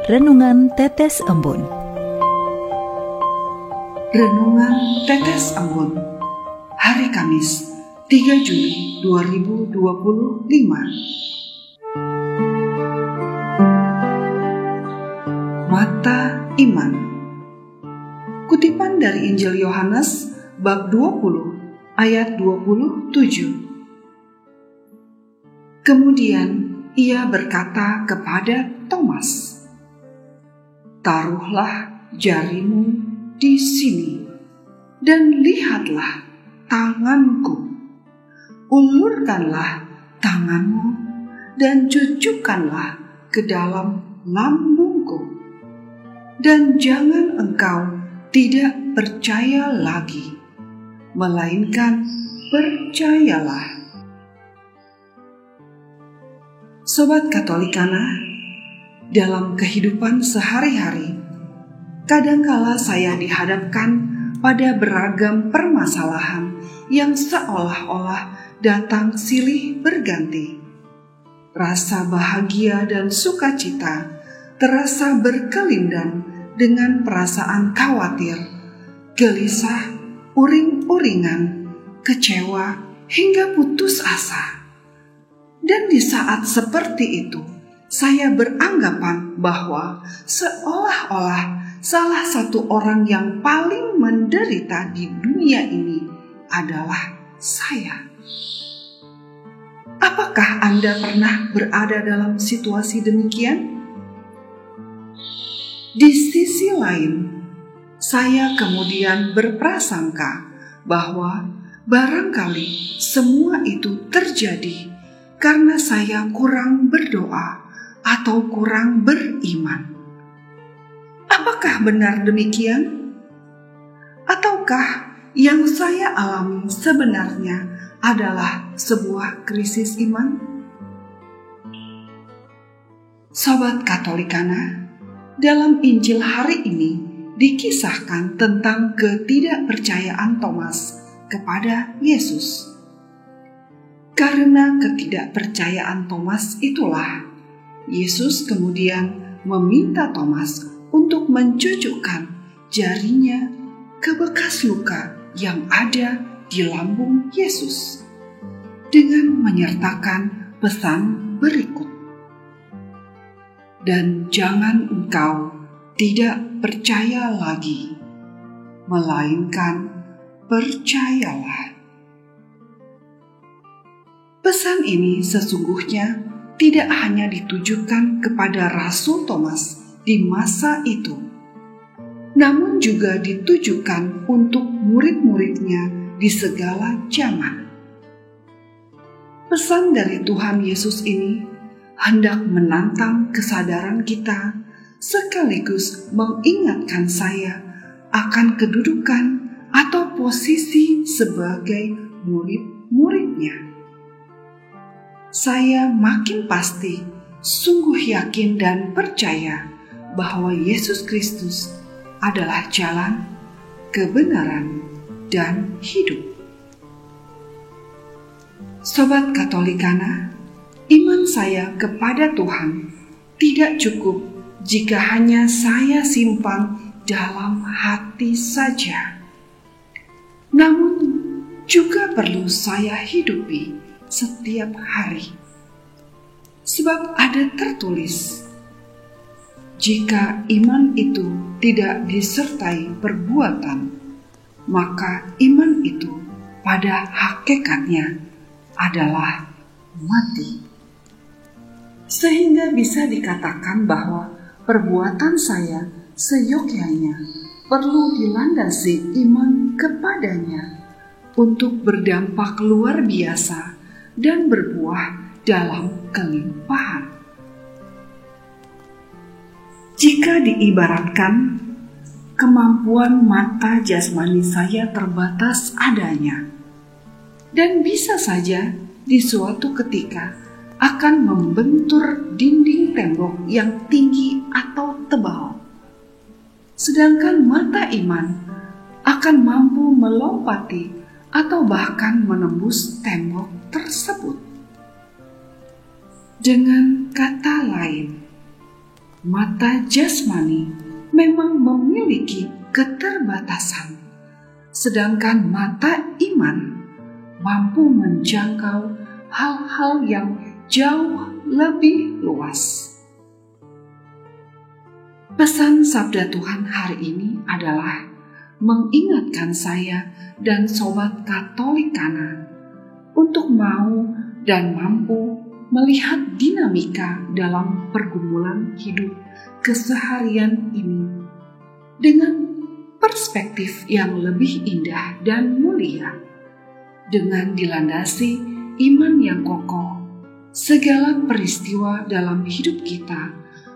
Renungan Tetes Embun. Renungan Tetes Embun, hari Kamis 3 Juli 2025. Mata Iman. Kutipan dari Injil Yohanes bab 20 ayat 27. Kemudian ia berkata kepada Thomas, "Taruhlah jarimu di sini dan lihatlah tanganku. Ulurkanlah tanganmu dan cucukkanlah ke dalam lambungku. Dan jangan engkau tidak percaya lagi, melainkan percayalah." Sobat Katolikana, dalam kehidupan sehari-hari, kadangkala saya dihadapkan pada beragam permasalahan yang seolah-olah datang silih berganti. Rasa bahagia dan sukacita terasa berkelindan dengan perasaan khawatir, gelisah, uring-uringan, kecewa, hingga putus asa. Dan di saat seperti itu, saya beranggapan bahwa seolah-olah salah satu orang yang paling menderita di dunia ini adalah saya. Apakah Anda pernah berada dalam situasi demikian? Di sisi lain, saya kemudian berprasangka bahwa barangkali semua itu terjadi karena saya kurang berdoa atau kurang beriman. Apakah benar demikian? Ataukah yang saya alami sebenarnya adalah sebuah krisis iman? Sobat Katolikana, dalam Injil hari ini dikisahkan tentang ketidakpercayaan Thomas kepada Yesus. Karena ketidakpercayaan Thomas itulah, Yesus kemudian meminta Thomas untuk mencucukkan jarinya ke bekas luka yang ada di lambung Yesus dengan menyertakan pesan berikut. Dan jangan engkau tidak percaya lagi, melainkan percayalah. Pesan ini sesungguhnya tidak hanya ditujukan kepada Rasul Thomas di masa itu, namun juga ditujukan untuk murid-muridnya di segala zaman. Pesan dari Tuhan Yesus ini hendak menantang kesadaran kita, sekaligus mengingatkan saya akan kedudukan atau posisi sebagai murid-muridnya. Saya makin pasti, sungguh yakin dan percaya bahwa Yesus Kristus adalah jalan, kebenaran, dan hidup. Sobat Katolikana, iman saya kepada Tuhan tidak cukup jika hanya saya simpan dalam hati saja, namun juga perlu saya hidupi setiap hari. Sebab ada tertulis, jika iman itu tidak disertai perbuatan, maka iman itu pada hakikatnya adalah mati. Sehingga bisa dikatakan bahwa perbuatan saya seyogyanya perlu dilandasi iman kepadanya untuk berdampak luar biasa dan berbuah dalam kelimpahan. Jika diibaratkan, kemampuan mata jasmani saya terbatas adanya, dan bisa saja di suatu ketika akan membentur dinding tembok yang tinggi atau tebal. Sedangkan mata iman akan mampu melompati atau bahkan menembus tembok tersebut. Dengan kata lain, mata jasmani memang memiliki keterbatasan, sedangkan mata iman mampu menjangkau hal-hal yang jauh lebih luas. Pesan sabda Tuhan hari ini adalah mengingatkan saya dan sobat Katolikana untuk mau dan mampu melihat dinamika dalam pergumulan hidup keseharian ini dengan perspektif yang lebih indah dan mulia. Dengan dilandasi iman yang kokoh, segala peristiwa dalam hidup kita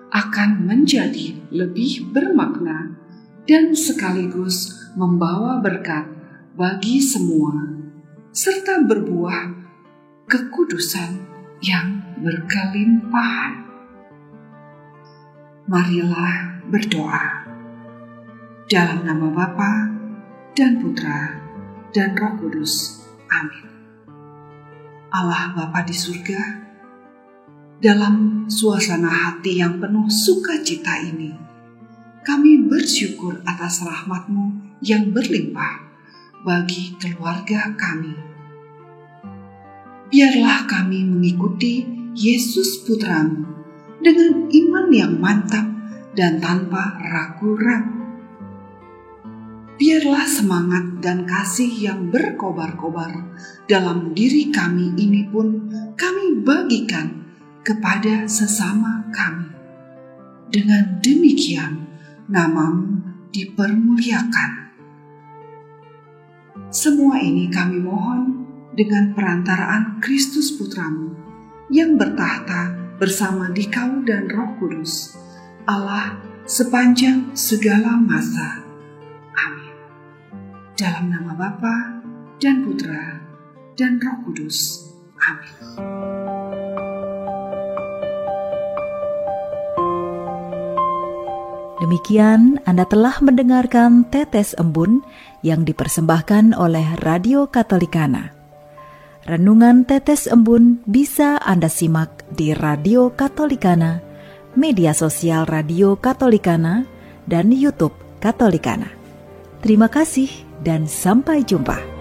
akan menjadi lebih bermakna dan sekaligus membawa berkat bagi semua, serta berbuah kekudusan yang berkelimpahan. Marilah berdoa. Dalam nama Bapa dan Putra dan Roh Kudus. Amin. Allah Bapa di surga, dalam suasana hati yang penuh sukacita ini, kami bersyukur atas rahmat-Mu yang berlimpah bagi keluarga kami. Biarlah kami mengikuti Yesus Putra-Mu dengan iman yang mantap dan tanpa ragu-ragu. Biarlah semangat dan kasih yang berkobar-kobar dalam diri kami ini pun kami bagikan kepada sesama kami. Dengan demikian, nama-Mu dipermuliakan. Semua ini kami mohon dengan perantaraan Kristus Putra-Mu yang bertahta bersama Dikau dan Roh Kudus, Allah sepanjang segala masa. Amin. Dalam nama Bapa dan Putra dan Roh Kudus. Amin. Demikian Anda telah mendengarkan Tetes Embun yang dipersembahkan oleh Radio Katolikana. Renungan Tetes Embun bisa Anda simak di Radio Katolikana, media sosial Radio Katolikana, dan YouTube Katolikana. Terima kasih dan sampai jumpa.